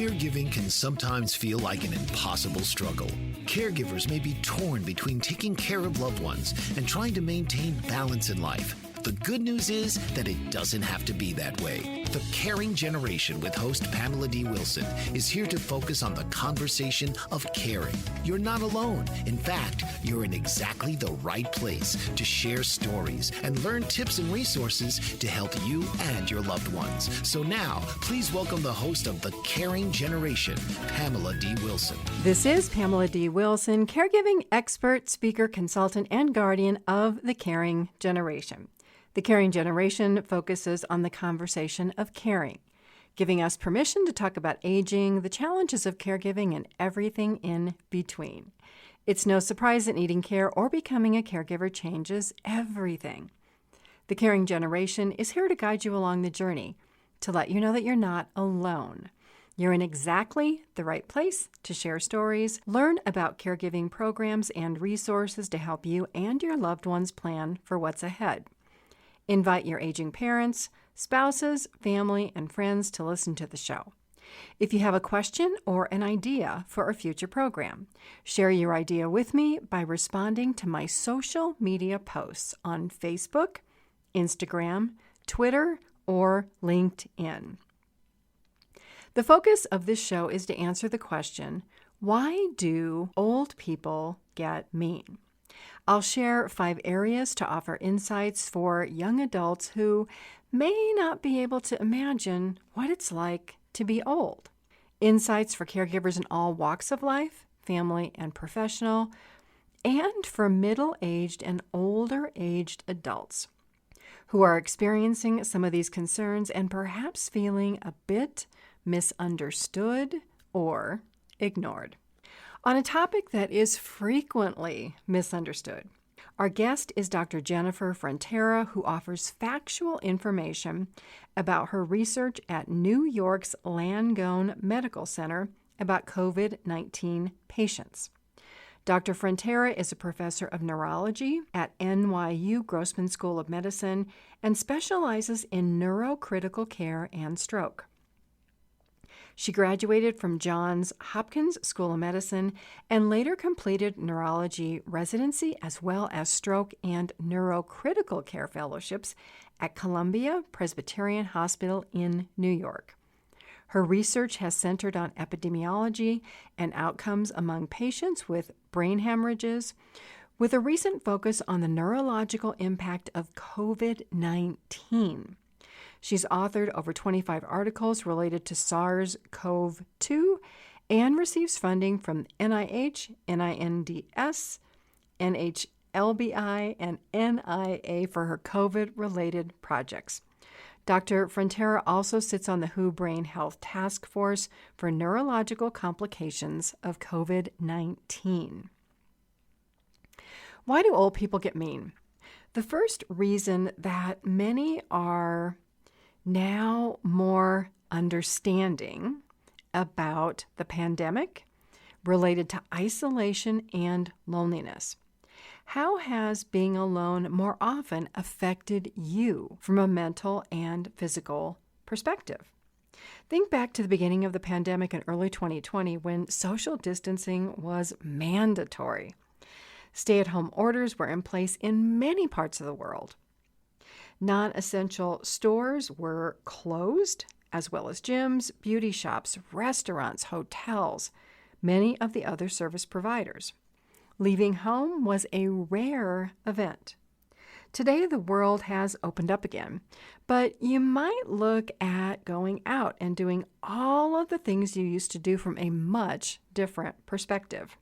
Caregiving can sometimes feel like an impossible struggle. Caregivers may be torn between taking care of loved ones and trying to maintain balance in life. The good news is that it doesn't have to be that way. The Caring Generation with host Pamela D Wilson is here to focus on the conversation of caring. You're not alone. In fact, you're in exactly the right place to share stories and learn tips and resources to help you and your loved ones. So now, please welcome the host of The Caring Generation, Pamela D Wilson. This is Pamela D Wilson, caregiving expert, speaker, consultant, and guardian of The Caring Generation. The Caring Generation focuses on the conversation of caring, giving us permission to talk about aging, the challenges of caregiving, and everything in between. It's no surprise that needing care or becoming a caregiver changes everything. The Caring Generation is here to guide you along the journey, to let you know that you're not alone. You're in exactly the right place to share stories, learn about caregiving programs and resources to help you and your loved ones plan for what's ahead. Invite your aging parents, spouses, family, and friends to listen to the show. If you have a question or an idea for a future program, share your idea with me by responding to my social media posts on Facebook, Instagram, Twitter, or LinkedIn. The focus of this show is to answer the question, why do old people get mean? I'll share 5 areas to offer insights for young adults who may not be able to imagine what it's like to be old. Insights for caregivers in all walks of life, family and professional, and for middle-aged and older-aged adults who are experiencing some of these concerns and perhaps feeling a bit misunderstood or ignored. On a topic that is frequently misunderstood, our guest is Dr. Jennifer Frontera, who offers factual information about her research at New York's Langone Medical Center about COVID-19 patients. Dr. Frontera is a professor of neurology at NYU Grossman School of Medicine and specializes in neurocritical care and stroke. She graduated from Johns Hopkins School of Medicine and later completed neurology residency as well as stroke and neurocritical care fellowships at Columbia Presbyterian Hospital in New York. Her research has centered on epidemiology and outcomes among patients with brain hemorrhages, with a recent focus on the neurological impact of COVID-19. She's authored over 25 articles related to SARS-CoV-2 and receives funding from NIH, NINDS, NHLBI, and NIA for her COVID-related projects. Dr. Frontera also sits on the WHO Brain Health Task Force for neurological complications of COVID-19. Why do old people get mean? The first reason that many are now more understanding about the pandemic related to isolation and loneliness. How has being alone more often affected you from a mental and physical perspective? Think back to the beginning of the pandemic in early 2020 when social distancing was mandatory. Stay-at-home orders were in place in many parts of the world. Non-essential stores were closed, as well as gyms, beauty shops, restaurants, hotels, many of the other service providers. Leaving home was a rare event. Today, the world has opened up again, but you might look at going out and doing all of the things you used to do from a much different perspective.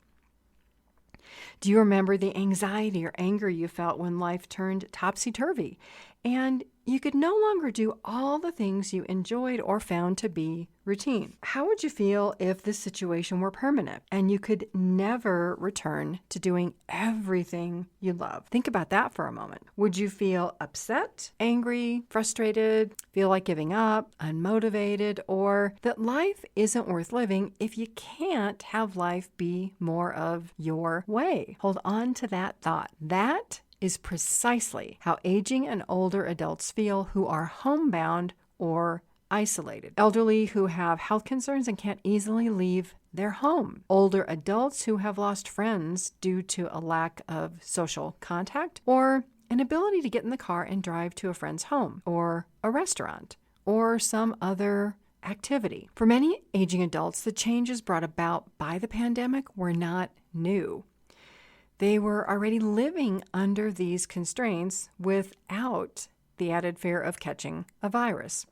Do you remember the anxiety or anger you felt when life turned topsy-turvy and you could no longer do all the things you enjoyed or found to be routine? How would you feel if this situation were permanent and you could never return to doing everything you love? Think about that for a moment. Would you feel upset, angry, frustrated, feel like giving up, unmotivated, or that life isn't worth living if you can't have life be more of your way? Hold on to that thought. That is precisely how aging and older adults feel who are homebound or isolated, elderly who have health concerns and can't easily leave their home, older adults who have lost friends due to a lack of social contact or an ability to get in the car and drive to a friend's home or a restaurant or some other activity. For many aging adults, the changes brought about by the pandemic were not new. They were already living under these constraints without the added fear of catching a virus.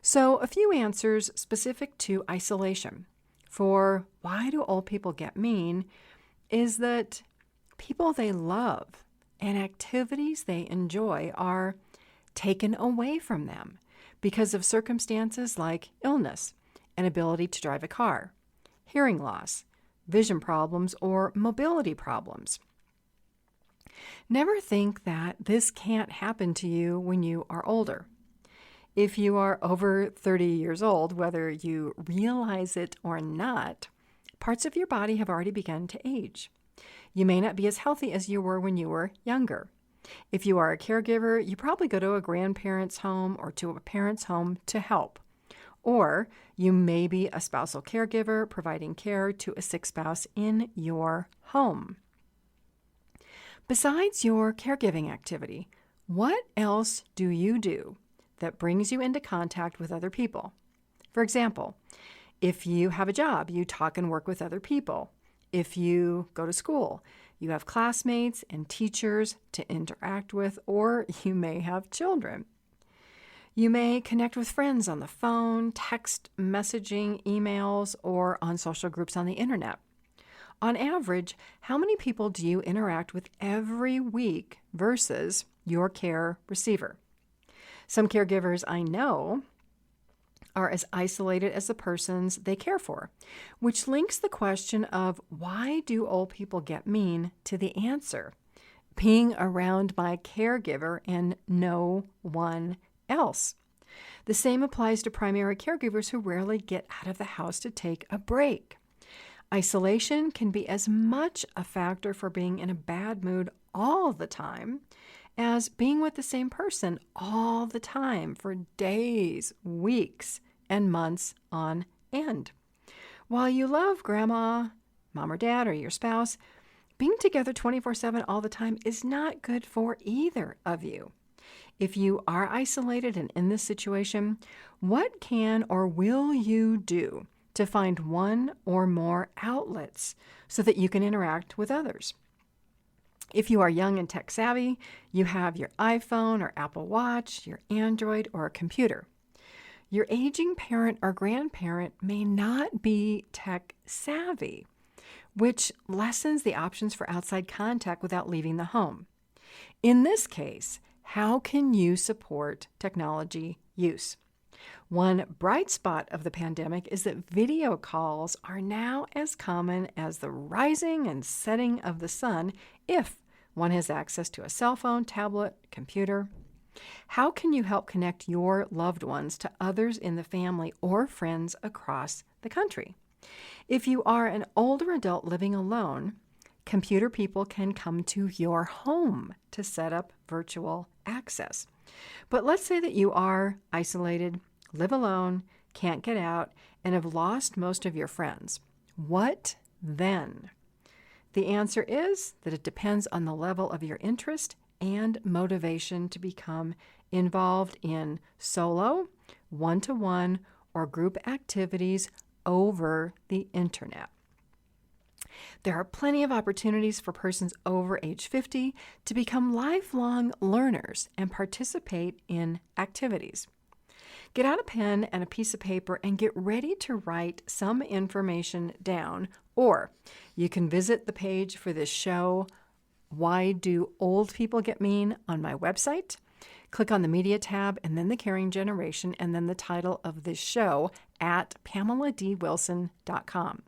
So, a few answers specific to isolation for why do old people get mean is that people they love and activities they enjoy are taken away from them because of circumstances like illness, inability to drive a car, hearing loss, vision problems, or mobility problems. Never think that this can't happen to you when you are older. If you are over 30 years old, whether you realize it or not, parts of your body have already begun to age. You may not be as healthy as you were when you were younger. If you are a caregiver, you probably go to a grandparent's home or to a parent's home to help. Or you may be a spousal caregiver providing care to a sick spouse in your home. Besides your caregiving activity, what else do you do that brings you into contact with other people? For example, if you have a job, you talk and work with other people. If you go to school, you have classmates and teachers to interact with, or you may have children. You may connect with friends on the phone, text messaging, emails, or on social groups on the internet. On average, how many people do you interact with every week versus your care receiver? Some caregivers I know are as isolated as the persons they care for, which links the question of why do old people get mean to the answer, being around my caregiver and no one else. The same applies to primary caregivers who rarely get out of the house to take a break. Isolation can be as much a factor for being in a bad mood all the time as being with the same person all the time for days, weeks, and months on end. While you love grandma, mom or dad, or your spouse, being together 24/7 all the time is not good for either of you. If you are isolated and in this situation, what can or will you do to find one or more outlets so that you can interact with others? If you are young and tech savvy, you have your iPhone or Apple Watch, your Android, or a computer. Your aging parent or grandparent may not be tech savvy, which lessens the options for outside contact without leaving the home. In this case, how can you support technology use? One bright spot of the pandemic is that video calls are now as common as the rising and setting of the sun if one has access to a cell phone, tablet, computer. How can you help connect your loved ones to others in the family or friends across the country? If you are an older adult living alone, computer people can come to your home to set up virtual access. But let's say that you are isolated, live alone, can't get out, and have lost most of your friends. What then? The answer is that it depends on the level of your interest and motivation to become involved in solo, one-to-one, or group activities over the internet. There are plenty of opportunities for persons over age 50 to become lifelong learners and participate in activities. Get out a pen and a piece of paper and get ready to write some information down, or you can visit the page for this show, Why Do Old People Get Mean, on my website. Click on the Media tab and then the Caring Generation and then the title of this show at PamelaDWilson.com.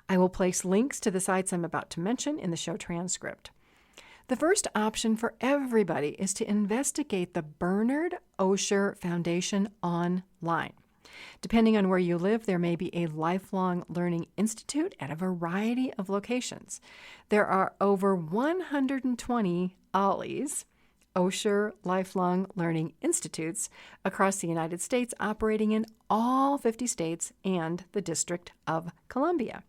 I will place links to the sites I'm about to mention in the show transcript. The first option for everybody is to investigate the Bernard Osher Foundation online. Depending on where you live, there may be a lifelong learning institute at a variety of locations. There are over 120 OLLIs, Osher Lifelong Learning Institutes across the United States, operating in all 50 states and the District of Columbia.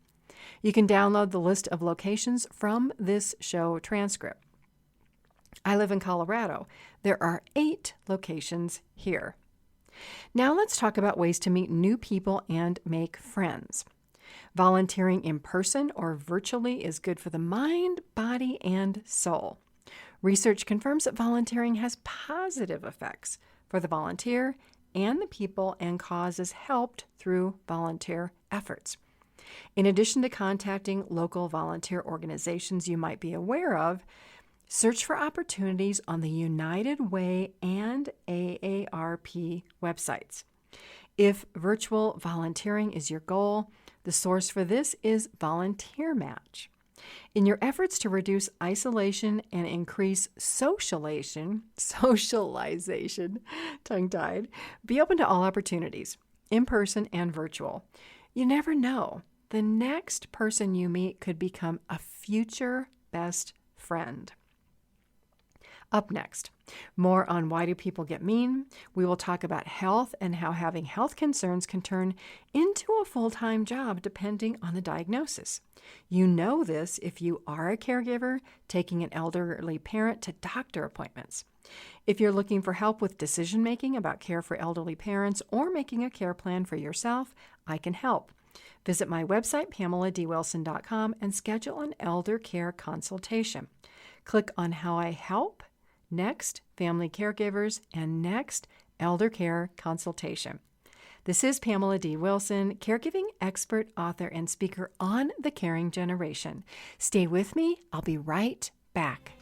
You can download the list of locations from this show transcript. I live in Colorado. There are 8 locations here. Now let's talk about ways to meet new people and make friends. Volunteering in person or virtually is good for the mind, body, and soul. Research confirms that volunteering has positive effects for the volunteer and the people and causes helped through volunteer efforts. In addition to contacting local volunteer organizations you might be aware of, search for opportunities on the United Way and AARP websites. If virtual volunteering is your goal, the source for this is Volunteer Match. In your efforts to reduce isolation and increase socialization, tongue-tied, be open to all opportunities, in person and virtual. You never know. The next person you meet could become a future best friend. Up next, more on why do people get mean. We will talk about health and how having health concerns can turn into a full-time job depending on the diagnosis. You know this if you are a caregiver taking an elderly parent to doctor appointments. If you're looking for help with decision-making about care for elderly parents or making a care plan for yourself, I can help. Visit my website, PamelaDWilson.com, and schedule an elder care consultation. Click on How I Help, next, Family Caregivers, and next, Elder Care Consultation. This is Pamela D. Wilson, caregiving expert, author, and speaker on the caring generation. Stay with me. I'll be right back.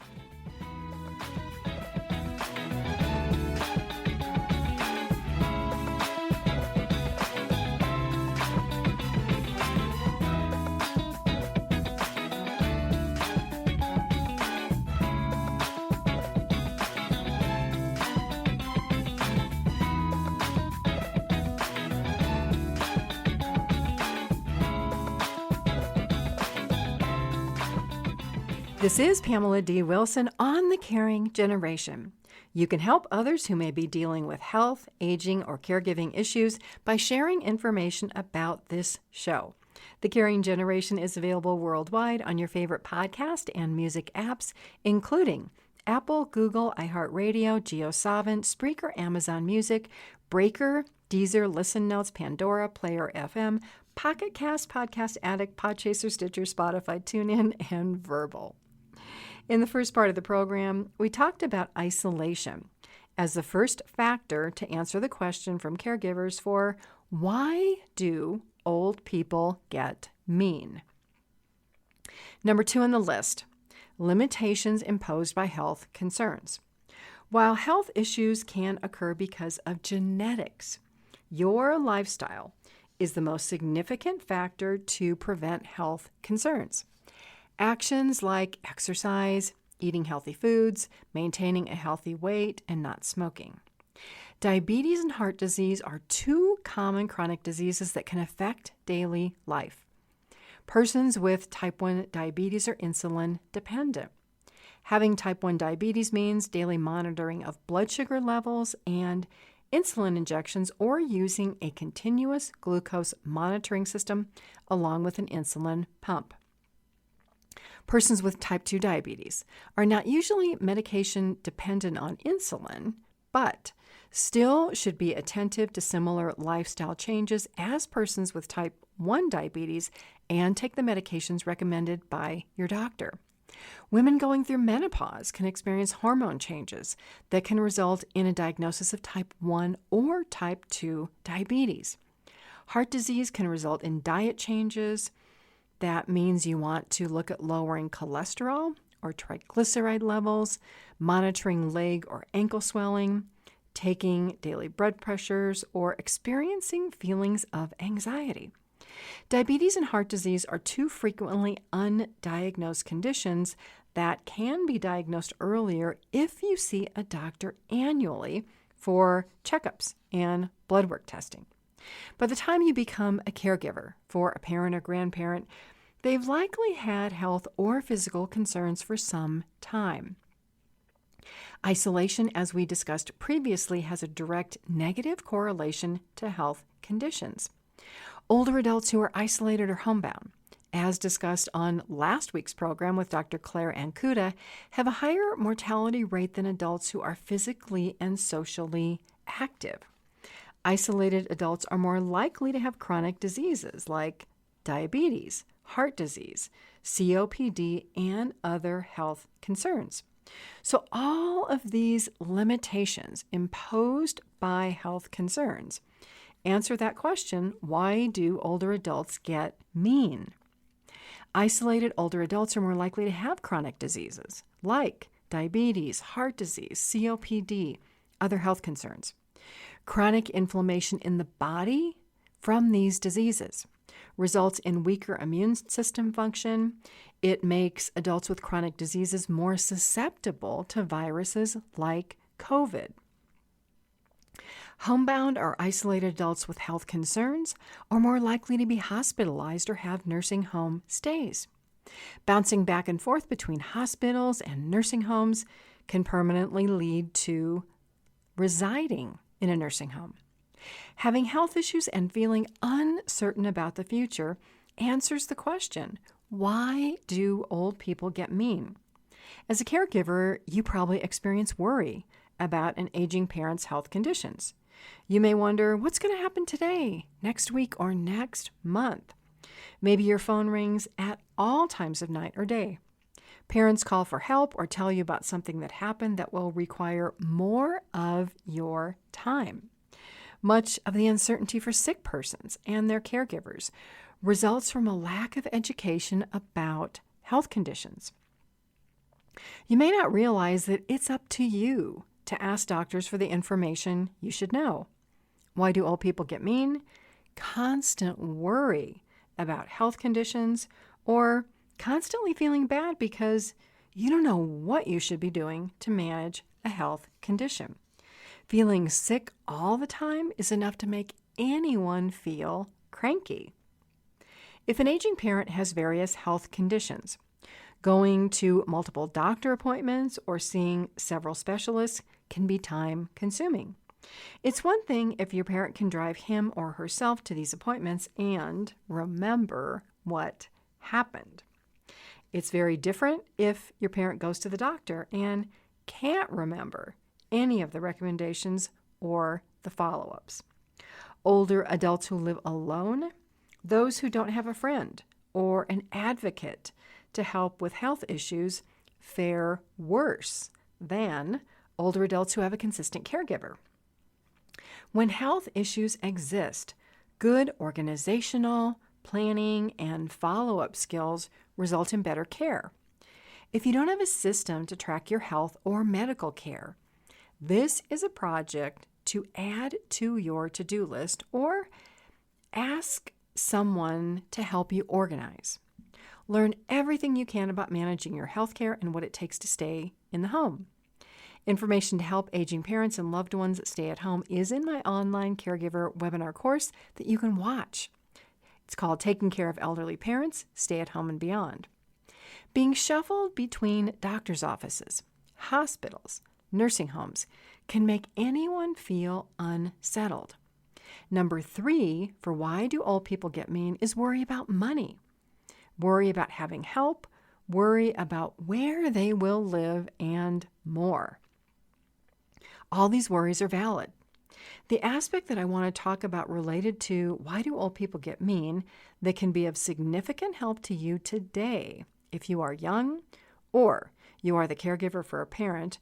This is Pamela D. Wilson on the Caring Generation. You can help others who may be dealing with health, aging, or caregiving issues by sharing information about this show. The Caring Generation is available worldwide on your favorite podcast and music apps, including Apple, Google, iHeartRadio, JioSaavn, Spreaker, Amazon Music, Breaker, Deezer, Listen Notes, Pandora, Player FM, Pocket Cast, Podcast Addict, Podchaser, Stitcher, Spotify, TuneIn, and Verbal. In the first part of the program, we talked about isolation as the first factor to answer the question from caregivers for why do old people get mean? Number 2 on the list, limitations imposed by health concerns. While health issues can occur because of genetics, your lifestyle is the most significant factor to prevent health concerns. Actions like exercise, eating healthy foods, maintaining a healthy weight, and not smoking. Diabetes and heart disease are 2 common chronic diseases that can affect daily life. Persons with type 1 diabetes are insulin dependent. Having type 1 diabetes means daily monitoring of blood sugar levels and insulin injections or using a continuous glucose monitoring system along with an insulin pump. Persons with type 2 diabetes are not usually medication dependent on insulin, but still should be attentive to similar lifestyle changes as persons with type 1 diabetes and take the medications recommended by your doctor. Women going through menopause can experience hormone changes that can result in a diagnosis of type 1 or type 2 diabetes. Heart disease can result in diet changes. That means you want to look at lowering cholesterol or triglyceride levels, monitoring leg or ankle swelling, taking daily blood pressures, or experiencing feelings of anxiety. Diabetes and heart disease are 2 frequently undiagnosed conditions that can be diagnosed earlier if you see a doctor annually for checkups and blood work testing. By the time you become a caregiver for a parent or grandparent, they've likely had health or physical concerns for some time. Isolation, as we discussed previously, has a direct negative correlation to health conditions. Older adults who are isolated or homebound, as discussed on last week's program with Dr. Claire Ancuda, have a higher mortality rate than adults who are physically and socially active. Isolated adults are more likely to have chronic diseases like diabetes, heart disease, COPD, and other health concerns. So all of these limitations imposed by health concerns answer that question, why do older adults get mean? Isolated older adults are more likely to have chronic diseases like diabetes, heart disease, COPD, other health concerns. Chronic inflammation in the body from these diseases results in weaker immune system function. It makes adults with chronic diseases more susceptible to viruses like COVID. Homebound or isolated adults with health concerns are more likely to be hospitalized or have nursing home stays. Bouncing back and forth between hospitals and nursing homes can permanently lead to residing in a nursing home. Having health issues and feeling uncertain about the future answers the question, why do old people get mean? As a caregiver, you probably experience worry about an aging parent's health conditions. You may wonder, what's going to happen today, next week, or next month? Maybe your phone rings at all times of night or day. Parents call for help or tell you about something that happened that will require more of your time. Much of the uncertainty for sick persons and their caregivers results from a lack of education about health conditions. You may not realize that it's up to you to ask doctors for the information you should know. Why do old people get mean? Constant worry about health conditions or constantly feeling bad because you don't know what you should be doing to manage a health condition. Feeling sick all the time is enough to make anyone feel cranky. If an aging parent has various health conditions, going to multiple doctor appointments or seeing several specialists can be time-consuming. It's one thing if your parent can drive him or herself to these appointments and remember what happened. It's very different if your parent goes to the doctor and can't remember any of the recommendations or the follow-ups. Older adults who live alone, those who don't have a friend or an advocate to help with health issues, fare worse than older adults who have a consistent caregiver. When health issues exist, good organizational, planning, and follow-up skills result in better care. If you don't have a system to track your health or medical care, this is a project to add to your to-do list or ask someone to help you organize. Learn everything you can about managing your health care and what it takes to stay in the home. Information to help aging parents and loved ones stay at home is in my online caregiver webinar course that you can watch. It's called Taking Care of Elderly Parents, Stay at Home and Beyond. Being shuffled between doctor's offices, hospitals, nursing homes can make anyone feel unsettled. Number 3 for why do old people get mean is worry about money. Worry about having help, worry about where they will live, and more. All these worries are valid. The aspect that I want to talk about related to why do old people get mean that can be of significant help to you today, if you are young or you are the caregiver for a parent,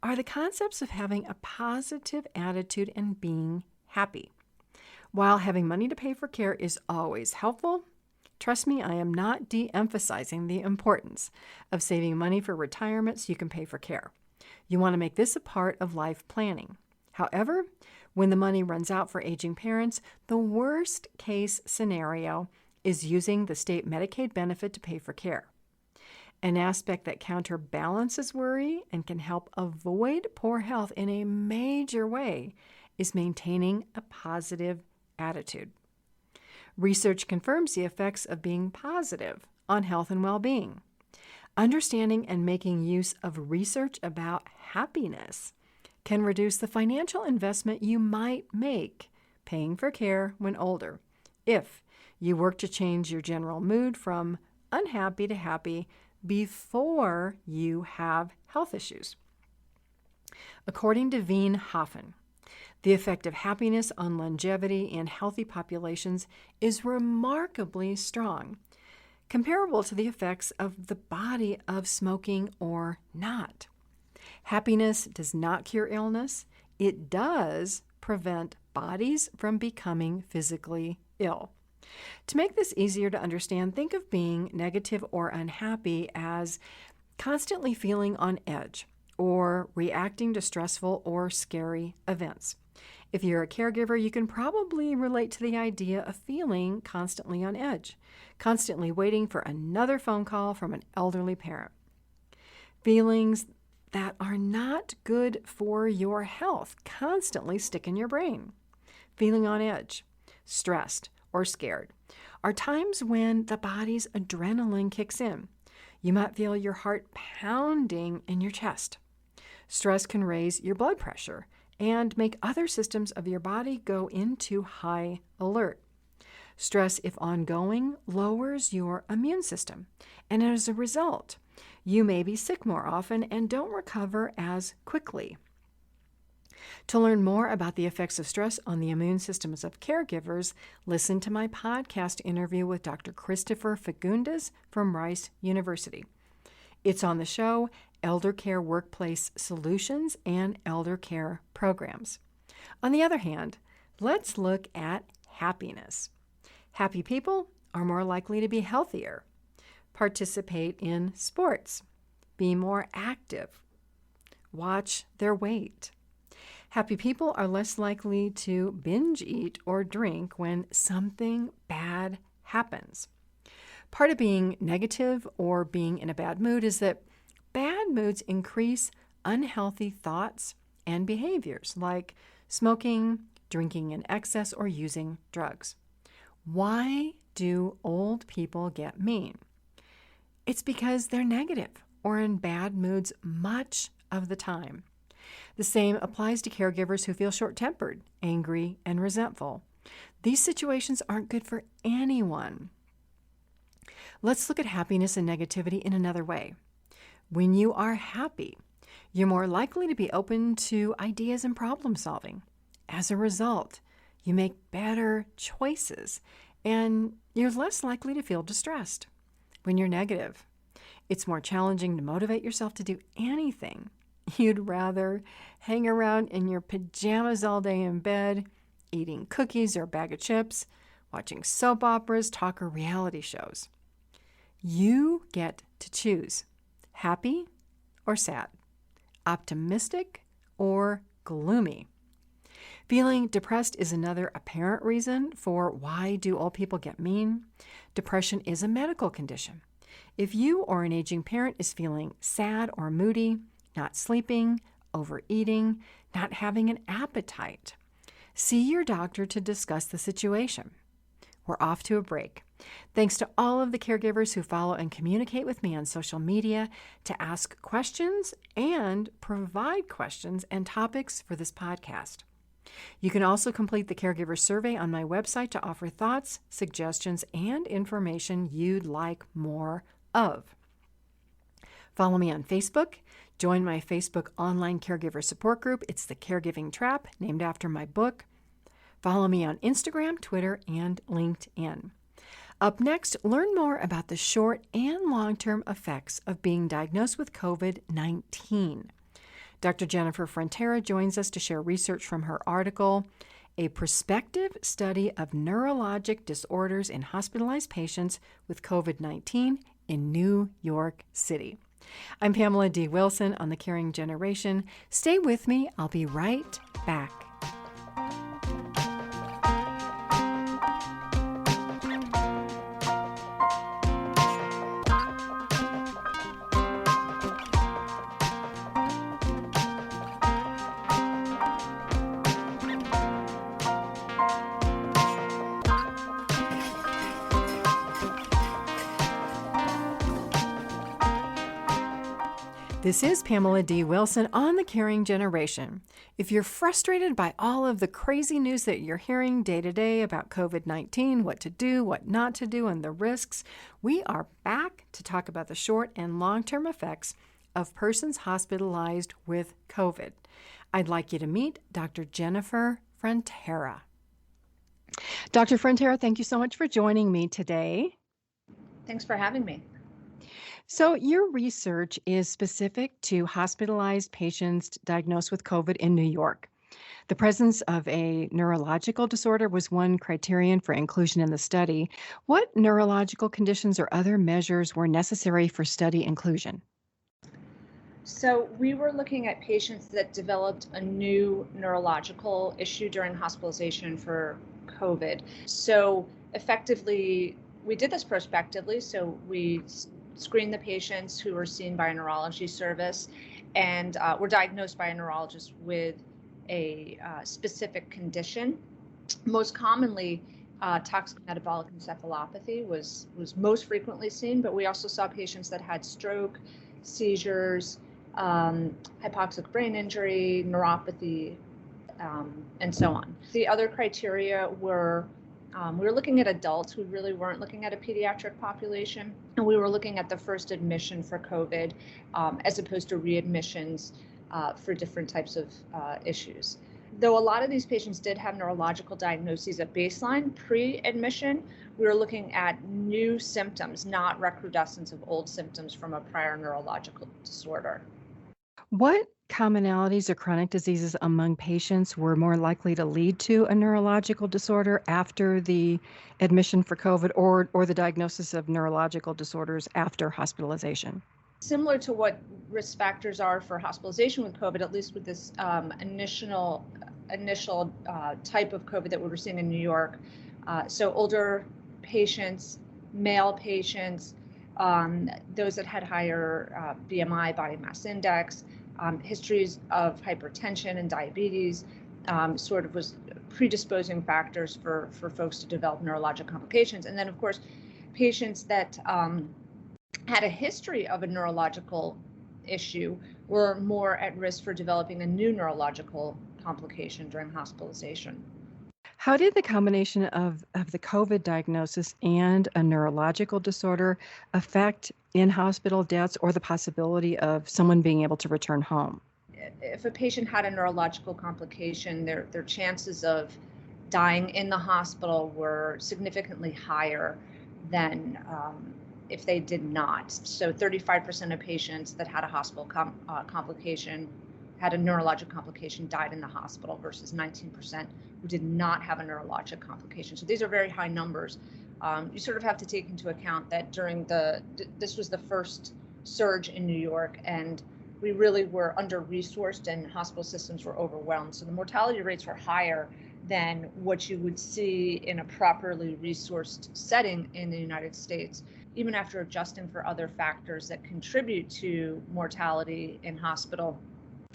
are the concepts of having a positive attitude and being happy. While having money to pay for care is always helpful, trust me, I am not de-emphasizing the importance of saving money for retirement so you can pay for care. You want to make this a part of life planning. However, when the money runs out for aging parents, the worst case scenario is using the state Medicaid benefit to pay for care. An aspect that counterbalances worry and can help avoid poor health in a major way is maintaining a positive attitude. Research confirms the effects of being positive on health and well-being. Understanding and making use of research about happiness can reduce the financial investment you might make paying for care when older if you work to change your general mood from unhappy to happy before you have health issues. According to Veen Hoffen, the effect of happiness on longevity in healthy populations is remarkably strong, comparable to the effects of the body of smoking or not. Happiness does not cure illness. It does prevent bodies from becoming physically ill. To make this easier to understand, think of being negative or unhappy as constantly feeling on edge or reacting to stressful or scary events. If you're a caregiver, you can probably relate to the idea of feeling constantly on edge, constantly waiting for another phone call from an elderly parent. Feelings that are not good for your health constantly stick in your brain. Feeling on edge, stressed, or scared are times when the body's adrenaline kicks in. You might feel your heart pounding in your chest. Stress can raise your blood pressure and make other systems of your body go into high alert. Stress, if ongoing, lowers your immune system, and as a result, you may be sick more often and don't recover as quickly. To learn more about the effects of stress on the immune systems of caregivers, listen to my podcast interview with Dr. Christopher Fagundes from Rice University. It's on the show Elder Care Workplace Solutions and Elder Care Programs. On the other hand, let's look at happiness. Happy people are more likely to be healthier, participate in sports, be more active, watch their weight. Happy people are less likely to binge eat or drink when something bad happens. Part of being negative or being in a bad mood is that bad moods increase unhealthy thoughts and behaviors like smoking, drinking in excess, or using drugs. Why do old people get mean? It's because they're negative or in bad moods much of the time. The same applies to caregivers who feel short-tempered, angry, and resentful. These situations aren't good for anyone. Let's look at happiness and negativity in another way. When you are happy, you're more likely to be open to ideas and problem solving. As a result, you make better choices and you're less likely to feel distressed. When you're negative, it's more challenging to motivate yourself to do anything. You'd rather hang around in your pajamas all day in bed, eating cookies or a bag of chips, watching soap operas, talk, or reality shows. You get to choose happy or sad, optimistic or gloomy. Feeling depressed is another apparent reason for why do old people get mean. Depression is a medical condition. If you or an aging parent is feeling sad or moody, not sleeping, overeating, not having an appetite, see your doctor to discuss the situation. We're off to a break. Thanks to all of the caregivers who follow and communicate with me on social media to ask questions and provide questions and topics for this podcast. You can also complete the caregiver survey on my website to offer thoughts, suggestions, and information you'd like more of. Follow me on Facebook. Join my Facebook online caregiver support group. It's the Caregiving Trap, named after my book. Follow me on Instagram, Twitter, and LinkedIn. Up next, learn more about the short and long-term effects of being diagnosed with COVID-19. Dr. Jennifer Frontera joins us to share research from her article, A Prospective Study of Neurologic Disorders in Hospitalized Patients with COVID-19 in New York City. I'm Pamela D Wilson on The Caring Generation. Stay with me. I'll be right back. This is Pamela D Wilson on The Caring Generation. If you're frustrated by all of the crazy news that you're hearing day to day about COVID-19, what to do, what not to do, and the risks, we are back to talk about the short and long-term effects of persons hospitalized with COVID. I'd like you to meet Dr. Jennifer Frontera. Dr. Frontera, thank you so much for joining me today. Thanks for having me. So, your research is specific to hospitalized patients diagnosed with COVID in New York. The presence of a neurological disorder was one criterion for inclusion in the study. What neurological conditions or other measures were necessary for study inclusion? So we were looking at patients that developed a new neurological issue during hospitalization for COVID. So effectively, we did this prospectively. So we screened the patients who were seen by a neurology service and were diagnosed by a neurologist with a specific condition. Most commonly, toxic metabolic encephalopathy was most frequently seen, but we also saw patients that had stroke, seizures, hypoxic brain injury, neuropathy, and so on. The other criteria were we were looking at adults. We really weren't looking at a pediatric population. And we were looking at the first admission for COVID as opposed to readmissions for different types of issues. Though a lot of these patients did have neurological diagnoses at baseline, pre-admission, we were looking at new symptoms, not recrudescence of old symptoms from a prior neurological disorder. What commonalities or chronic diseases among patients were more likely to lead to a neurological disorder after the admission for COVID or the diagnosis of neurological disorders after hospitalization? Similar to what risk factors are for hospitalization with COVID, at least with this initial type of COVID that we were seeing in New York. So older patients, male patients, those that had higher BMI, body mass index, histories of hypertension and diabetes sort of was predisposing factors for folks to develop neurologic complications. And then, of course, patients that had a history of a neurological issue were more at risk for developing a new neurological complication during hospitalization. How did the combination of the COVID diagnosis and a neurological disorder affect in-hospital deaths or the possibility of someone being able to return home? If a patient had a neurological complication, their chances of dying in the hospital were significantly higher than if they did not. So 35% of patients that had a hospital complication, had a neurologic complication, died in the hospital versus 19% who did not have a neurologic complication. So these are very high numbers. You sort of have to take into account that during this was the first surge in New York, and we really were under-resourced and hospital systems were overwhelmed. So the mortality rates were higher than what you would see in a properly resourced setting in the United States. Even after adjusting for other factors that contribute to mortality in hospital,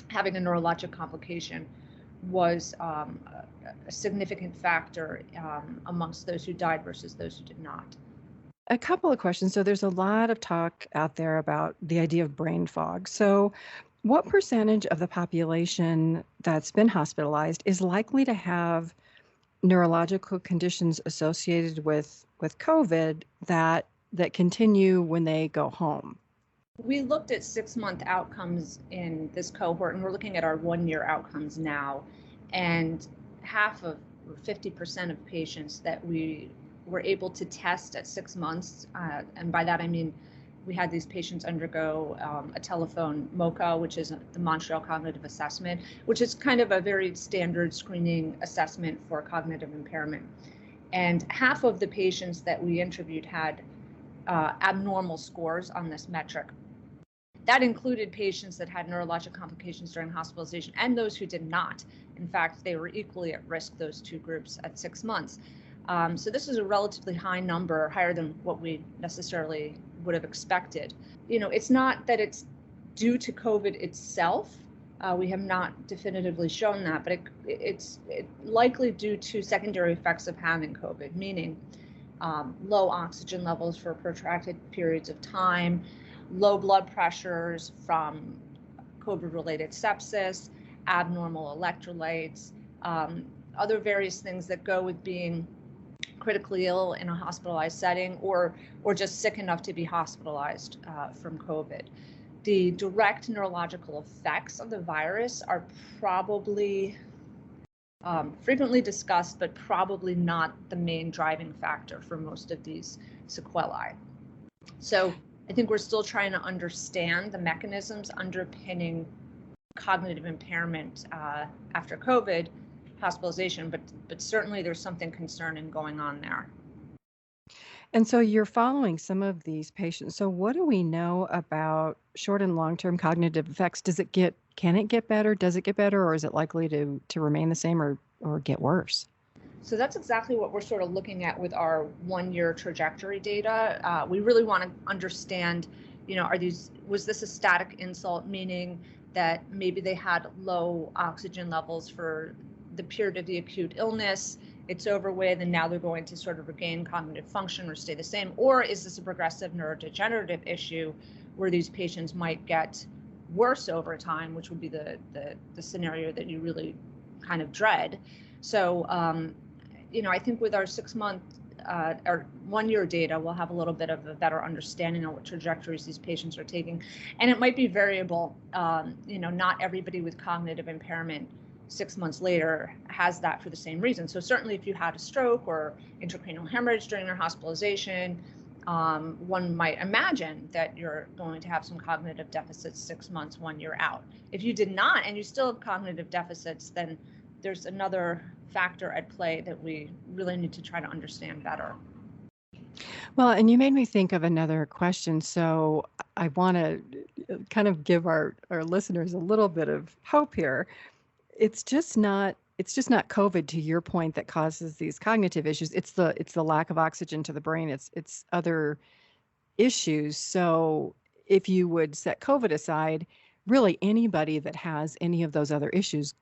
having a neurologic complication was a significant factor amongst those who died versus those who did not. A couple of questions. So there's a lot of talk out there about the idea of brain fog. So what percentage of the population that's been hospitalized is likely to have neurological conditions associated with COVID that continue when they go home? We looked at 6-month outcomes in this cohort, and we're looking at our 1-year outcomes now. And 50% of patients that we were able to test at 6 months, and by that I mean we had these patients undergo a telephone MoCA, which is the Montreal Cognitive Assessment, which is kind of a very standard screening assessment for cognitive impairment. And half of the patients that we interviewed had abnormal scores on this metric. That included patients that had neurologic complications during hospitalization and those who did not. In fact, they were equally at risk, those two groups, at 6 months. So this is a relatively high number, higher than what we necessarily would have expected. You know, it's not that it's due to COVID itself. We have not definitively shown that, but it's likely due to secondary effects of having COVID, meaning low oxygen levels for protracted periods of time, low blood pressures from COVID-related sepsis, abnormal electrolytes, other various things that go with being critically ill in a hospitalized setting, or just sick enough to be hospitalized from COVID. The direct neurological effects of the virus are probably frequently discussed, but probably not the main driving factor for most of these sequelae. So I think we're still trying to understand the mechanisms underpinning cognitive impairment after COVID hospitalization, but certainly there's something concerning going on there. And so you're following some of these patients. So what do we know about short and long-term cognitive effects? Can it get better? Does it get better, or is it likely to remain the same or get worse? So that's exactly what we're sort of looking at with our 1-year trajectory data. We really want to understand, was this a static insult, meaning that maybe they had low oxygen levels for the period of the acute illness, it's over with, and now they're going to sort of regain cognitive function or stay the same? Or is this a progressive neurodegenerative issue where these patients might get worse over time, which would be the scenario that you really kind of dread? So, I think with our 6-month or 1-year data, we'll have a little bit of a better understanding of what trajectories these patients are taking. And it might be variable. Not everybody with cognitive impairment 6 months later has that for the same reason. So certainly if you had a stroke or intracranial hemorrhage during your hospitalization, one might imagine that you're going to have some cognitive deficits 6 months, 1 year out. If you did not, and you still have cognitive deficits, then there's another factor at play that we really need to try to understand better. Well, and you made me think of another question. So I want to kind of give our listeners a little bit of hope here. It's just not COVID, to your point, that causes these cognitive issues. It's the lack of oxygen to the brain. It's other issues. So if you would set COVID aside, really anybody that has any of those other issues,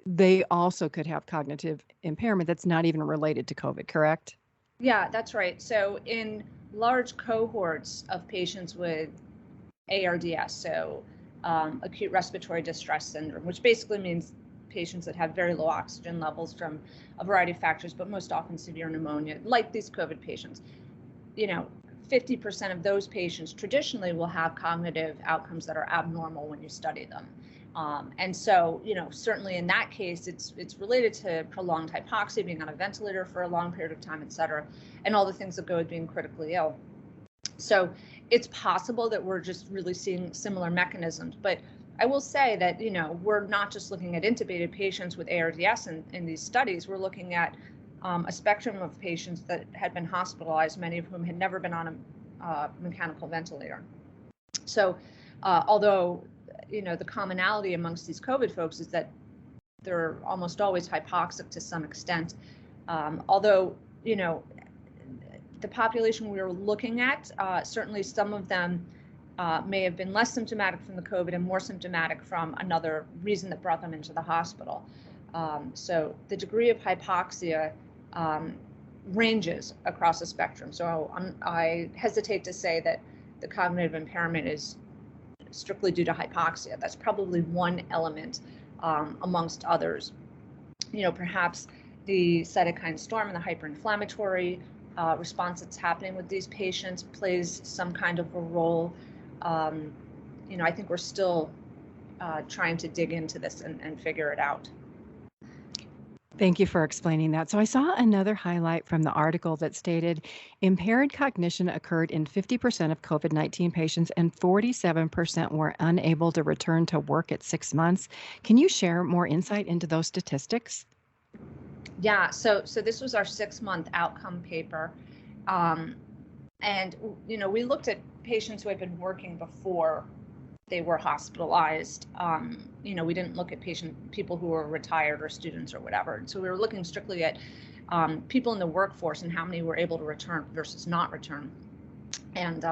they also could have cognitive impairment that's not even related to COVID, correct? Yeah, that's right. So in large cohorts of patients with ARDS, so acute respiratory distress syndrome, which basically means patients that have very low oxygen levels from a variety of factors, but most often severe pneumonia, like these COVID patients, 50% of those patients traditionally will have cognitive outcomes that are abnormal when you study them. And so, certainly in that case, it's related to prolonged hypoxia, being on a ventilator for a long period of time, et cetera, and all the things that go with being critically ill. So it's possible that we're just really seeing similar mechanisms. But I will say that, we're not just looking at intubated patients with ARDS in these studies. We're looking at a spectrum of patients that had been hospitalized, many of whom had never been on a mechanical ventilator. So although the commonality amongst these COVID folks is that they're almost always hypoxic to some extent. Although, the population we were looking at, certainly some of them may have been less symptomatic from the COVID and more symptomatic from another reason that brought them into the hospital. So the degree of hypoxia ranges across the spectrum. So I hesitate to say that the cognitive impairment is strictly due to hypoxia. That's probably one element amongst others. Perhaps the cytokine storm and the hyperinflammatory response that's happening with these patients plays some kind of a role. I think we're still trying to dig into this and figure it out. Thank you for explaining that. So I saw another highlight from the article that stated impaired cognition occurred in 50% of COVID-19 patients and 47% were unable to return to work at 6 months. Can you share more insight into those statistics? Yeah, so this was our 6-month outcome paper. And, we looked at patients who had been working before they were hospitalized. We didn't look at people who were retired or students or whatever. So we were looking strictly at people in the workforce and how many were able to return versus not return. And,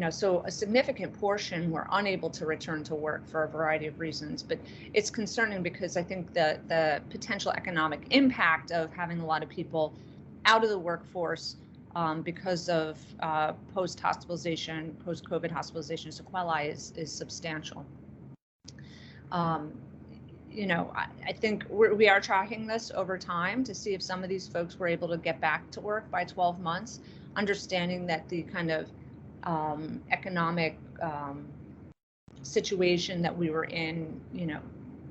so a significant portion were unable to return to work for a variety of reasons. But it's concerning because I think the potential economic impact of having a lot of people out of the workforce because of post-hospitalization, post-COVID hospitalization sequelae is substantial. I think we are tracking this over time to see if some of these folks were able to get back to work by 12 months, understanding that the kind of economic situation that we were in,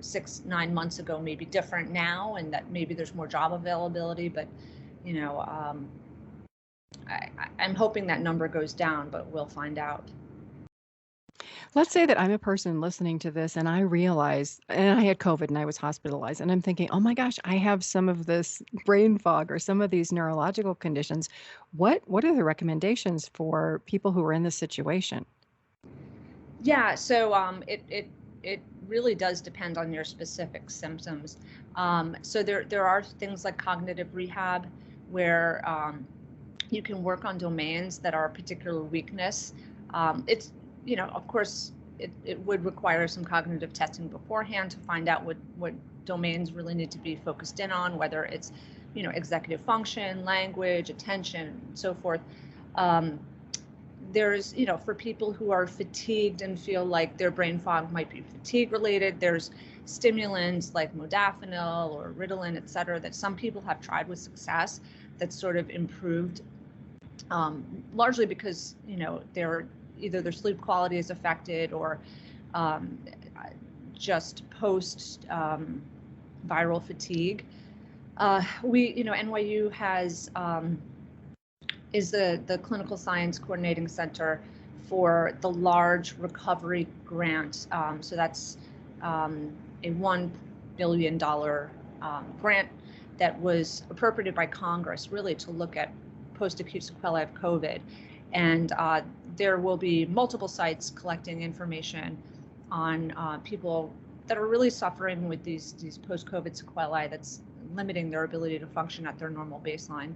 6-9 months ago may be different now, and that maybe there's more job availability. But, I'm hoping that number goes down, but we'll find out. Let's say that I'm a person listening to this and I realize, and I had COVID and I was hospitalized, and I'm thinking, oh my gosh, I have some of this brain fog or some of these neurological conditions. What are the recommendations for people who are in this situation? Yeah, so it really does depend on your specific symptoms. So there are things like cognitive rehab where you can work on domains that are a particular weakness. It's of course, it would require some cognitive testing beforehand to find out what domains really need to be focused in on, whether it's, executive function, language, attention, and so forth. There's, for people who are fatigued and feel like their brain fog might be fatigue related, there's stimulants like modafinil or Ritalin, et cetera, that some people have tried with success that sort of improved, largely because, either their sleep quality is affected or just post viral fatigue. NYU has is the Clinical Science Coordinating Center for the large recovery grant. So that's a $1 billion grant that was appropriated by Congress really to look at post-acute sequelae of COVID. And there will be multiple sites collecting information on people that are really suffering with these post-COVID sequelae that's limiting their ability to function at their normal baseline.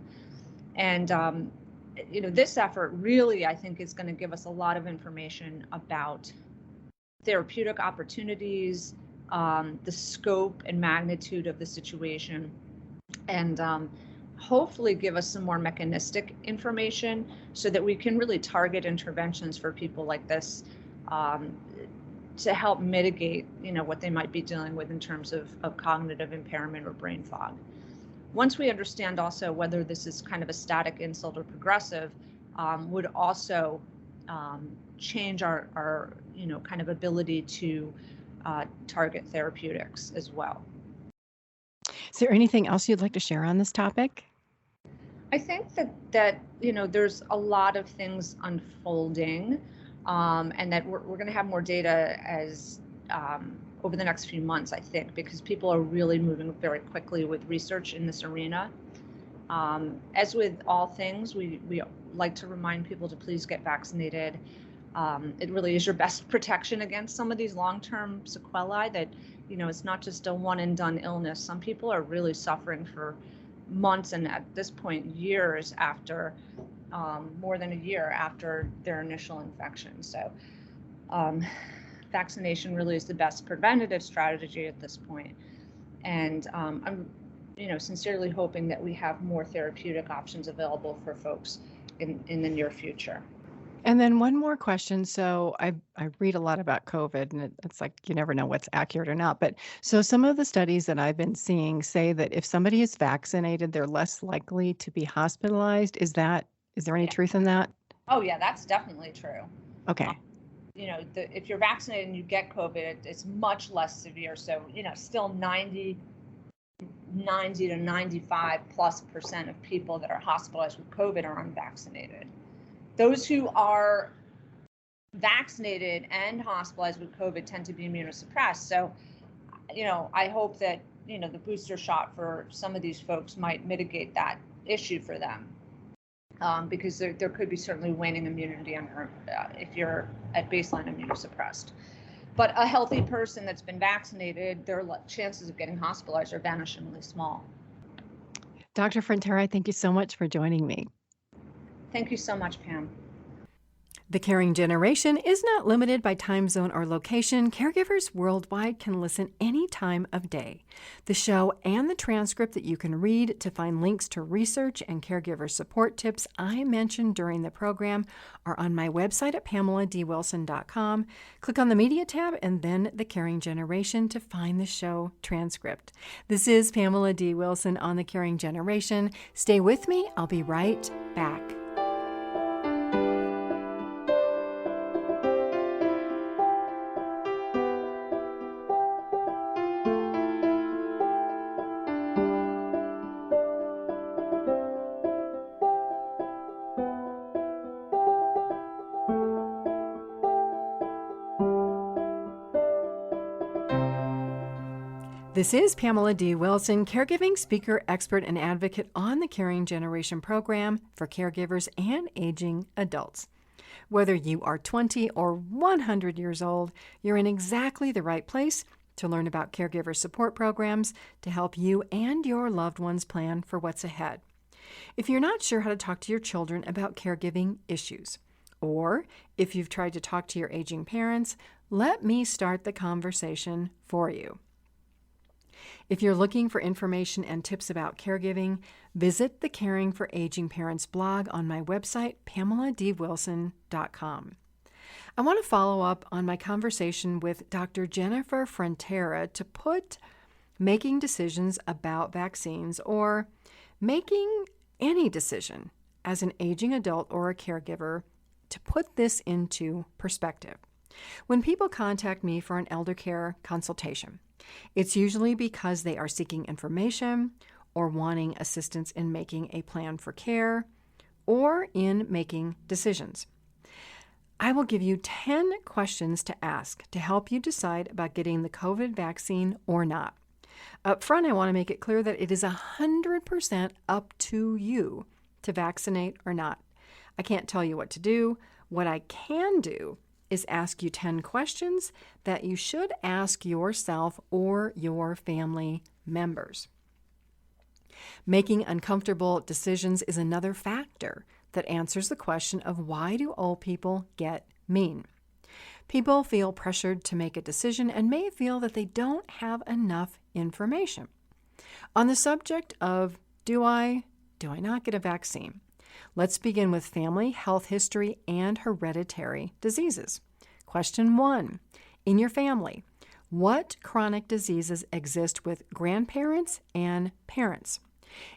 And this effort really, I think, is going to give us a lot of information about therapeutic opportunities, the scope and magnitude of the situation, and hopefully give us some more mechanistic information so that we can really target interventions for people like this to help mitigate, what they might be dealing with in terms of cognitive impairment or brain fog. Once we understand also whether this is kind of a static insult or progressive, would also change our kind of ability to target therapeutics as well. Is there anything else you'd like to share on this topic? I think that there's a lot of things unfolding, and that we're going to have more data as over the next few months, I think, because people are really moving very quickly with research in this arena. As with all things, we like to remind people to please get vaccinated. It really is your best protection against some of these long-term sequelae that, it's not just a one and done illness. Some people are really suffering for months and at this point years after, more than a year after their initial infection. So vaccination really is the best preventative strategy at this point. And I'm sincerely hoping that we have more therapeutic options available for folks in the near future. And then one more question. So I read a lot about COVID, and it's like you never know what's accurate or not. But so some of the studies that I've been seeing say that if somebody is vaccinated, they're less likely to be hospitalized. Is there any truth in that? Oh yeah, that's definitely true. Okay. If you're vaccinated and you get COVID, it's much less severe. So still 90 to 95+% of people that are hospitalized with COVID are unvaccinated. Those who are vaccinated and hospitalized with COVID tend to be immunosuppressed. So, I hope that, the booster shot for some of these folks might mitigate that issue for them, because there could be certainly waning immunity if you're at baseline immunosuppressed. But a healthy person that's been vaccinated, their chances of getting hospitalized are vanishingly small. Dr. Frontera, thank you so much for joining me. Thank you so much, Pam. The Caring Generation is not limited by time zone or location. Caregivers worldwide can listen any time of day. The show and the transcript that you can read to find links to research and caregiver support tips I mentioned during the program are on my website at PamelaDWilson.com. Click on the Media tab and then The Caring Generation to find the show transcript. This is Pamela D. Wilson on The Caring Generation. Stay with me. I'll be right back. This is Pamela D. Wilson, caregiving speaker, expert, and advocate on the Caring Generation program for caregivers and aging adults. Whether you are 20 or 100 years old, you're in exactly the right place to learn about caregiver support programs to help you and your loved ones plan for what's ahead. If you're not sure how to talk to your children about caregiving issues, or if you've tried to talk to your aging parents, let me start the conversation for you. If you're looking for information and tips about caregiving, visit the Caring for Aging Parents blog on my website, PamelaDWilson.com. I want to follow up on my conversation with Dr. Jennifer Frontera to put making decisions about vaccines or making any decision as an aging adult or a caregiver to put this into perspective. When people contact me for an elder care consultation, it's usually because they are seeking information or wanting assistance in making a plan for care or in making decisions. I will give you 10 questions to ask to help you decide about getting the COVID vaccine or not. Up front, I want to make it clear that it is 100% up to you to vaccinate or not. I can't tell you what to do. What I can do is ask you 10 questions that you should ask yourself or your family members. Making uncomfortable decisions is another factor that answers the question of why do old people get mean? People feel pressured to make a decision and may feel that they don't have enough information. On the subject of do I not get a vaccine? Let's begin with family, health history, and hereditary diseases. Question 1. In your family, what chronic diseases exist with grandparents and parents?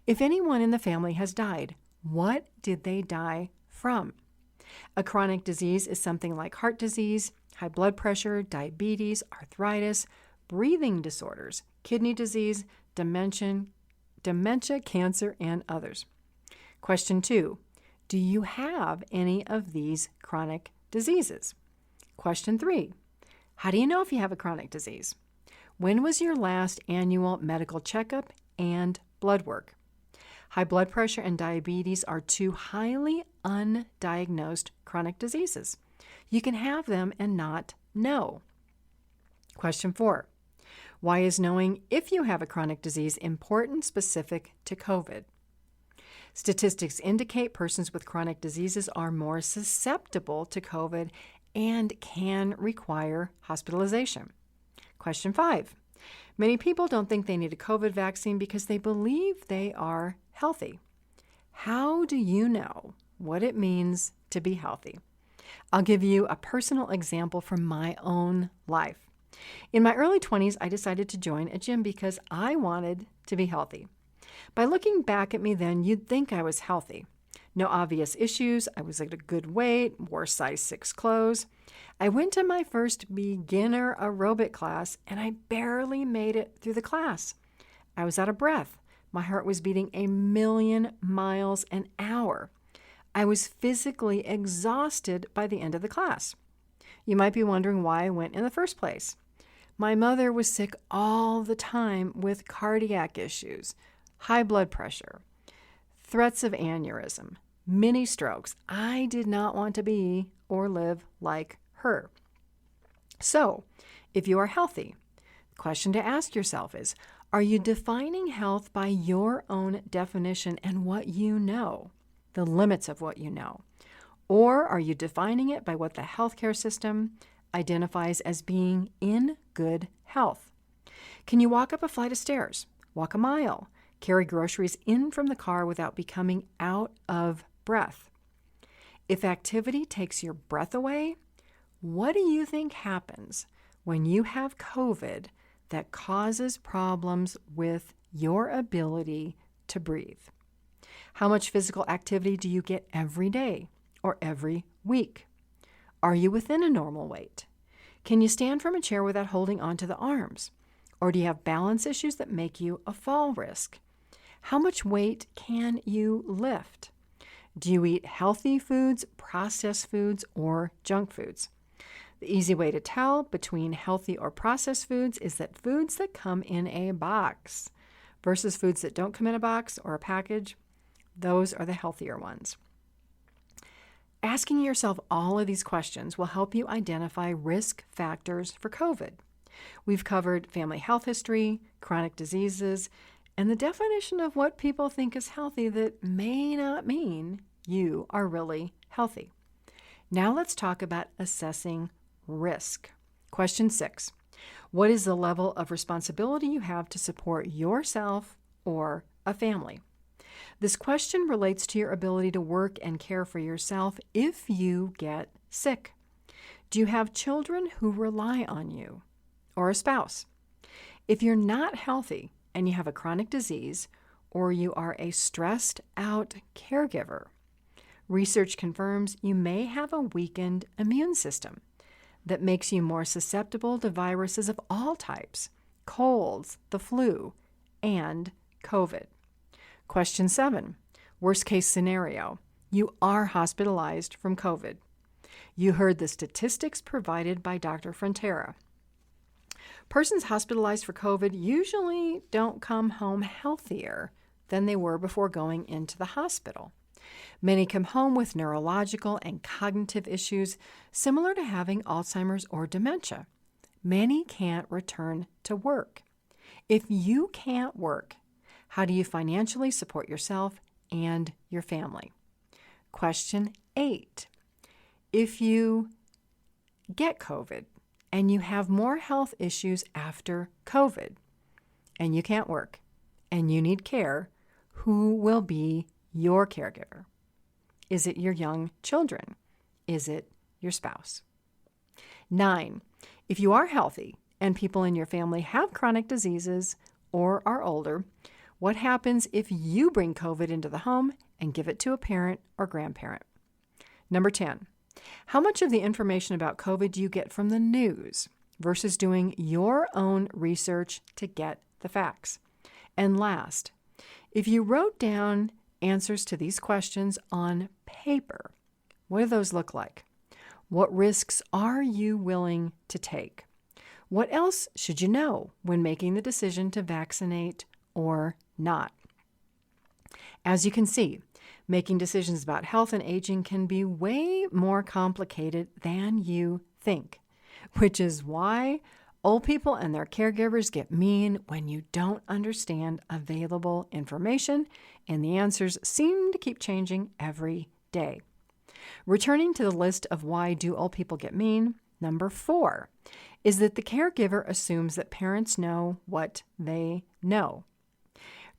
If anyone in the family has died, what did they die from? A chronic disease is something like heart disease, high blood pressure, diabetes, arthritis, breathing disorders, kidney disease, dementia, cancer, and others. Question 2. Do you have any of these chronic diseases? Question 3. How do you know if you have a chronic disease? When was your last annual medical checkup and blood work? High blood pressure and diabetes are two highly undiagnosed chronic diseases. You can have them and not know. Question 4. Why is knowing if you have a chronic disease important specific to COVID? Statistics indicate persons with chronic diseases are more susceptible to COVID and can require hospitalization. Question 5. Many people don't think they need a COVID vaccine because they believe they are healthy. How do you know what it means to be healthy? I'll give you a personal example from my own life. In my early 20s, I decided to join a gym because I wanted to be healthy. By looking back at me then, you'd think I was healthy. No obvious issues. I was at a good weight, wore size 6 clothes. I went to my first beginner aerobic class, and I barely made it through the class. I was out of breath. My heart was beating 1,000,000 miles an hour. I was physically exhausted by the end of the class. You might be wondering why I went in the first place. My mother was sick all the time with cardiac issues, high blood pressure, threats of aneurysm, mini strokes. I did not want to be or live like her. So, if you are healthy, the question to ask yourself is, are you defining health by your own definition and what you know, the limits of what you know? Or are you defining it by what the healthcare system identifies as being in good health? Can you walk up a flight of stairs, walk a mile, carry groceries in from the car without becoming out of breath? If activity takes your breath away, what do you think happens when you have COVID that causes problems with your ability to breathe? How much physical activity do you get every day or every week? Are you within a normal weight? Can you stand from a chair without holding onto the arms? Or do you have balance issues that make you a fall risk? How much weight can you lift? Do you eat healthy foods, processed foods, or junk foods? The easy way to tell between healthy or processed foods is that foods that come in a box versus foods that don't come in a box or a package, those are the healthier ones. Asking yourself all of these questions will help you identify risk factors for COVID. We've covered family health history, chronic diseases, and the definition of what people think is healthy that may not mean you are really healthy. Now let's talk about assessing risk. Question 6. What is the level of responsibility you have to support yourself or a family? This question relates to your ability to work and care for yourself if you get sick. Do you have children who rely on you or a spouse? If you're not healthy and you have a chronic disease or you are a stressed out caregiver, research confirms you may have a weakened immune system that makes you more susceptible to viruses of all types, colds, the flu, and COVID. Question 7. Worst case scenario. You are hospitalized from COVID. You heard the statistics provided by Dr. Frontera. Persons hospitalized for COVID usually don't come home healthier than they were before going into the hospital. Many come home with neurological and cognitive issues similar to having Alzheimer's or dementia. Many can't return to work. If you can't work, how do you financially support yourself and your family? Question 8. If you get COVID and you have more health issues after COVID and you can't work and you need care, who will be your caregiver? Is it your young children? Is it your spouse? 9. If you are healthy and people in your family have chronic diseases or are older, what happens if you bring COVID into the home and give it to a parent or grandparent? Number 10, how much of the information about COVID do you get from the news versus doing your own research to get the facts? And last, if you wrote down answers to these questions on paper, what do those look like? What risks are you willing to take? What else should you know when making the decision to vaccinate or not? As you can see, making decisions about health and aging can be way more complicated than you think, which is why old people and their caregivers get mean when you don't understand available information, and the answers seem to keep changing every day. Returning to the list of why do old people get mean, number 4 is that the caregiver assumes that parents know what they know.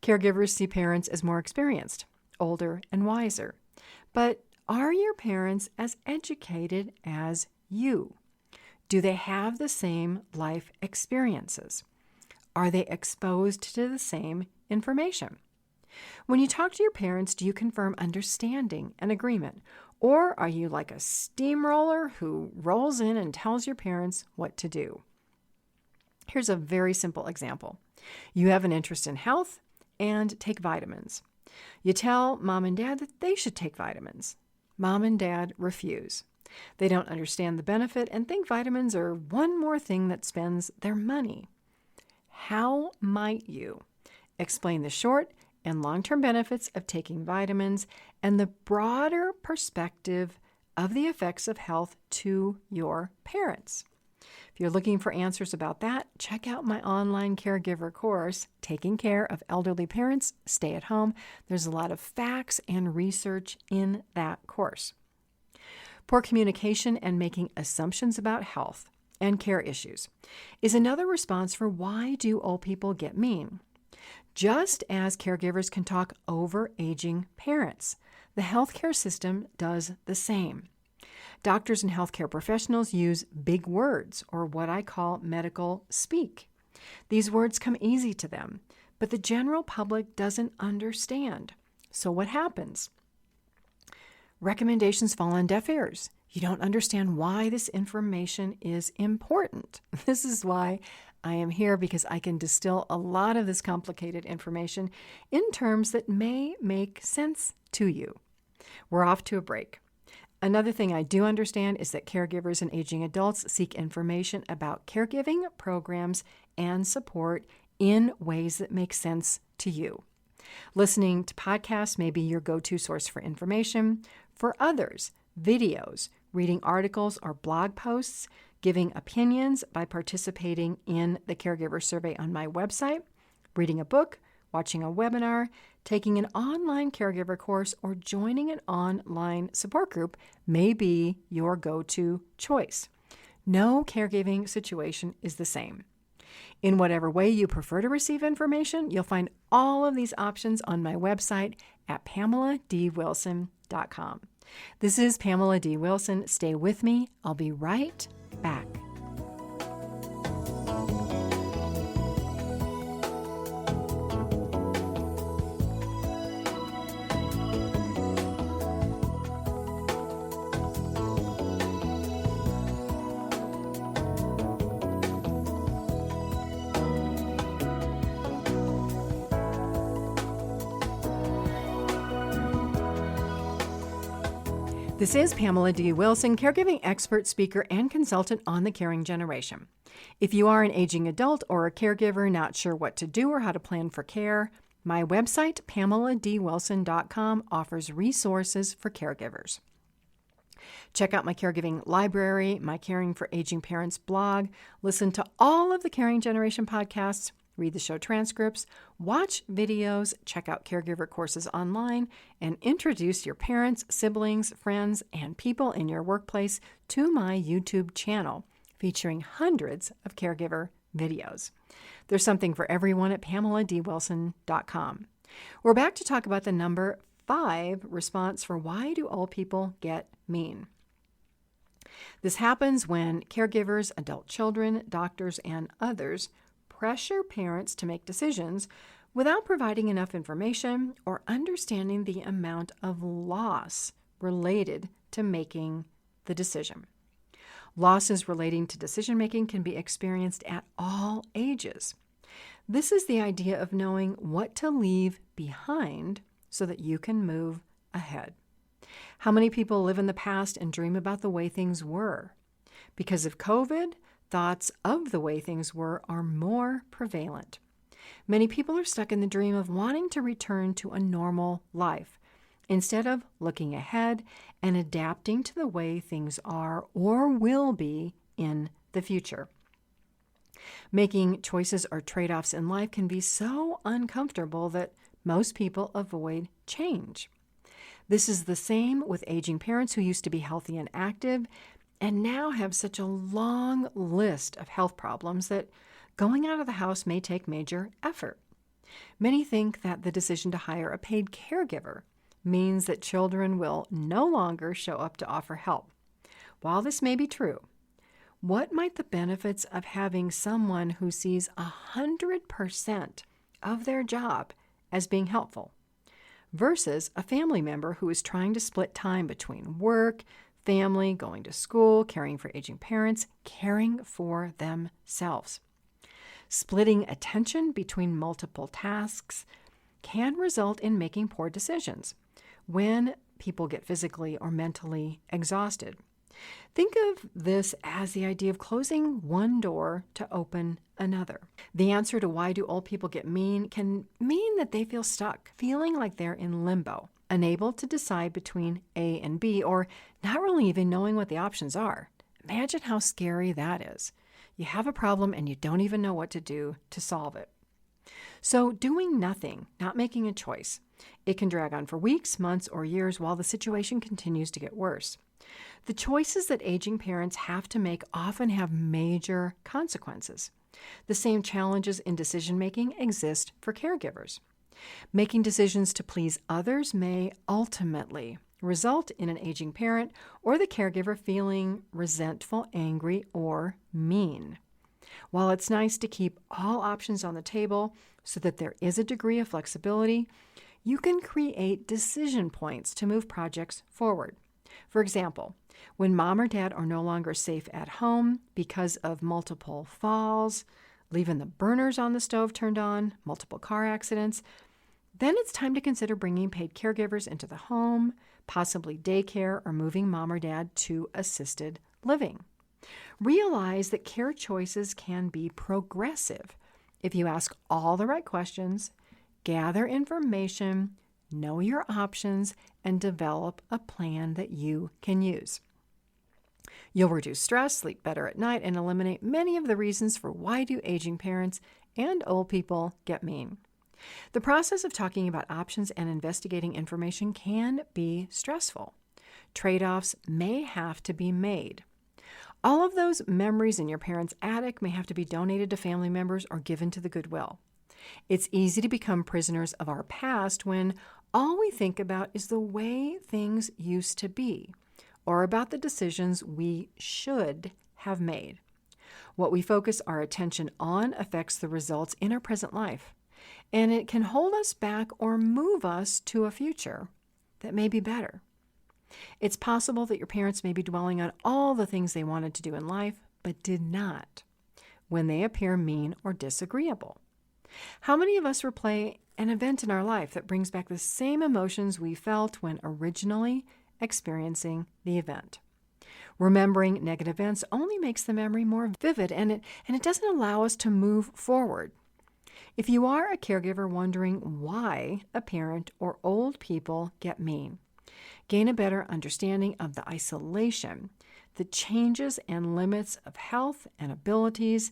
Caregivers see parents as more experienced, older, and wiser. But are your parents as educated as you? Do they have the same life experiences? Are they exposed to the same information? When you talk to your parents, do you confirm understanding and agreement? Or are you like a steamroller who rolls in and tells your parents what to do? Here's a very simple example. You have an interest in health and take vitamins. You tell mom and dad that they should take vitamins. Mom and dad refuse. They don't understand the benefit and think vitamins are one more thing that spends their money. How might you explain the short and long-term benefits of taking vitamins and the broader perspective of the effects of health to your parents? If you're looking for answers about that, check out my online caregiver course, Taking Care of Elderly Parents, Stay at Home. There's a lot of facts and research in that course. Poor communication and making assumptions about health and care issues is another response for why do old people get mean. Just as caregivers can talk over aging parents, the healthcare system does the same. Doctors and healthcare professionals use big words, or what I call medical speak. These words come easy to them, but the general public doesn't understand. So what happens? Recommendations fall on deaf ears. You don't understand why this information is important. This is why I am here, because I can distill a lot of this complicated information in terms that may make sense to you. We're off to a break. Another thing I do understand is that caregivers and aging adults seek information about caregiving programs and support in ways that make sense to you. Listening to podcasts may be your go-to source for information. For others, videos, reading articles or blog posts, giving opinions by participating in the caregiver survey on my website, reading a book, watching a webinar, taking an online caregiver course, or joining an online support group may be your go-to choice. No caregiving situation is the same. In whatever way you prefer to receive information, you'll find all of these options on my website at PamelaDWilson.com. This is Pamela D. Wilson. Stay with me. I'll be right back. This is Pamela D. Wilson, caregiving expert, speaker, and consultant on the caring generation. If you are an aging adult or a caregiver not sure what to do or how to plan for care, my website, PamelaDWilson.com, offers resources for caregivers. Check out my caregiving library, my Caring for Aging Parents blog, listen to all of the Caring Generation podcasts, read the show transcripts, watch videos, check out caregiver courses online, and introduce your parents, siblings, friends, and people in your workplace to my YouTube channel featuring hundreds of caregiver videos. There's something for everyone at PamelaDWilson.com. We're back to talk about the number 5 response for why do old people get mean. This happens when caregivers, adult children, doctors, and others pressure parents to make decisions without providing enough information or understanding the amount of loss related to making the decision. Losses relating to decision-making can be experienced at all ages. This is the idea of knowing what to leave behind so that you can move ahead. How many people live in the past and dream about the way things were? Because of COVID, thoughts of the way things were are more prevalent. Many people are stuck in the dream of wanting to return to a normal life instead of looking ahead and adapting to the way things are or will be in the future. Making choices or trade-offs in life can be so uncomfortable that most people avoid change. This is the same with aging parents who used to be healthy and active and now have such a long list of health problems that going out of the house may take major effort. Many think that the decision to hire a paid caregiver means that children will no longer show up to offer help. While this may be true, what might the benefits of having someone who sees 100% of their job as being helpful versus a family member who is trying to split time between work, family, going to school, caring for aging parents, caring for themselves? Splitting attention between multiple tasks can result in making poor decisions when people get physically or mentally exhausted. Think of this as the idea of closing one door to open another. The answer to why do old people get mean can mean that they feel stuck, feeling like they're in limbo, unable to decide between A and B, or not really even knowing what the options are. Imagine how scary that is. You have a problem and you don't even know what to do to solve it. So doing nothing, not making a choice, it can drag on for weeks, months, or years while the situation continues to get worse. The choices that aging parents have to make often have major consequences. The same challenges in decision-making exist for caregivers. Making decisions to please others may ultimately result in an aging parent or the caregiver feeling resentful, angry, or mean. While it's nice to keep all options on the table so that there is a degree of flexibility, you can create decision points to move projects forward. For example, when mom or dad are no longer safe at home because of multiple falls, leaving the burners on the stove turned on, multiple car accidents, then it's time to consider bringing paid caregivers into the home, possibly daycare, or moving mom or dad to assisted living. Realize that care choices can be progressive if you ask all the right questions, gather information, know your options, and develop a plan that you can use. You'll reduce stress, sleep better at night, and eliminate many of the reasons for why do aging parents and old people get mean. The process of talking about options and investigating information can be stressful. Trade-offs may have to be made. All of those memories in your parents' attic may have to be donated to family members or given to the Goodwill. It's easy to become prisoners of our past when all we think about is the way things used to be, or about the decisions we should have made. What we focus our attention on affects the results in our present life, and it can hold us back or move us to a future that may be better. It's possible that your parents may be dwelling on all the things they wanted to do in life, but did not, when they appear mean or disagreeable. How many of us replay an event in our life that brings back the same emotions we felt when originally experiencing the event? Remembering negative events only makes the memory more vivid, and it doesn't allow us to move forward. If you are a caregiver wondering why a parent or old people get mean, gain a better understanding of the isolation, the changes and limits of health and abilities,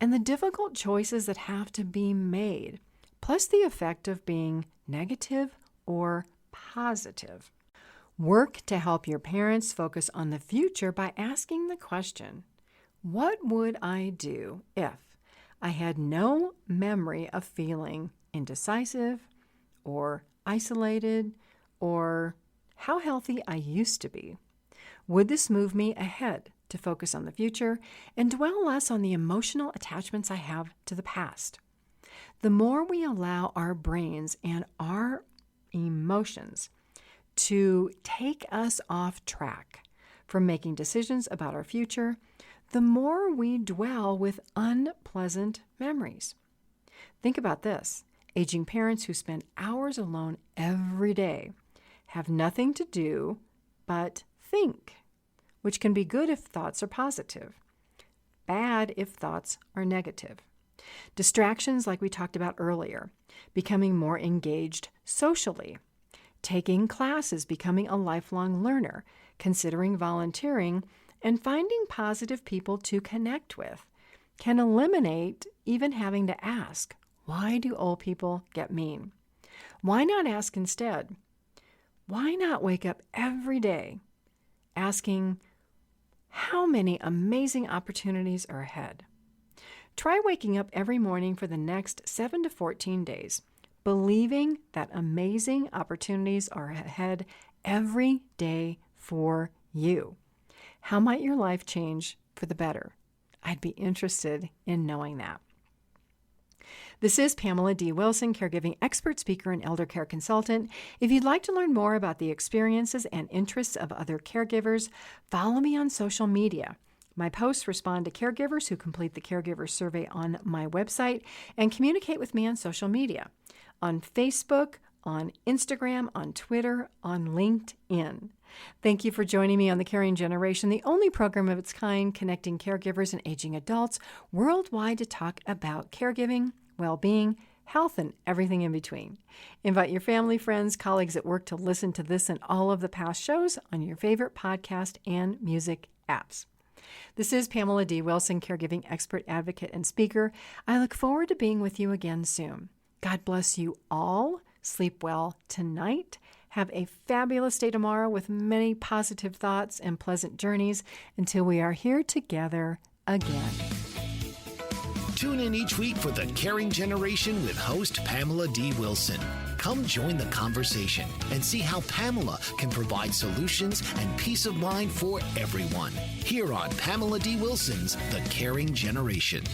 and the difficult choices that have to be made, plus the effect of being negative or positive. Work to help your parents focus on the future by asking the question, what would I do if I had no memory of feeling indecisive or isolated or how healthy I used to be? Would this move me ahead to focus on the future and dwell less on the emotional attachments I have to the past? The more we allow our brains and our emotions to take us off track from making decisions about our future, the more we dwell with unpleasant memories. Think about this. Aging parents who spend hours alone every day have nothing to do but think, which can be good if thoughts are positive, bad if thoughts are negative. Distractions, like we talked about earlier, becoming more engaged socially, taking classes, becoming a lifelong learner, considering volunteering, and finding positive people to connect with can eliminate even having to ask, why do old people get mean? Why not ask instead, why not wake up every day asking, how many amazing opportunities are ahead? Try waking up every morning for the next 7 to 14 days, believing that amazing opportunities are ahead every day for you. How might your life change for the better? I'd be interested in knowing that. This is Pamela D Wilson, caregiving expert, speaker, and elder care consultant. If you'd like to learn more about the experiences and interests of other caregivers, follow me on social media. My posts respond to caregivers who complete the caregiver survey on my website and communicate with me on social media, on Facebook, on Instagram, on Twitter, on LinkedIn. Thank you for joining me on The Caring Generation, the only program of its kind connecting caregivers and aging adults worldwide to talk about caregiving, well-being, health, and everything in between. Invite your family, friends, colleagues at work to listen to this and all of the past shows on your favorite podcast and music apps. This is Pamela D Wilson, caregiving expert, advocate, and speaker. I look forward to being with you again soon. God bless you all. Sleep well tonight. Have a fabulous day tomorrow with many positive thoughts and pleasant journeys until we are here together again. Tune in each week for The Caring Generation with host Pamela D. Wilson. Come join the conversation and see how Pamela can provide solutions and peace of mind for everyone. Here on Pamela D. Wilson's The Caring Generation.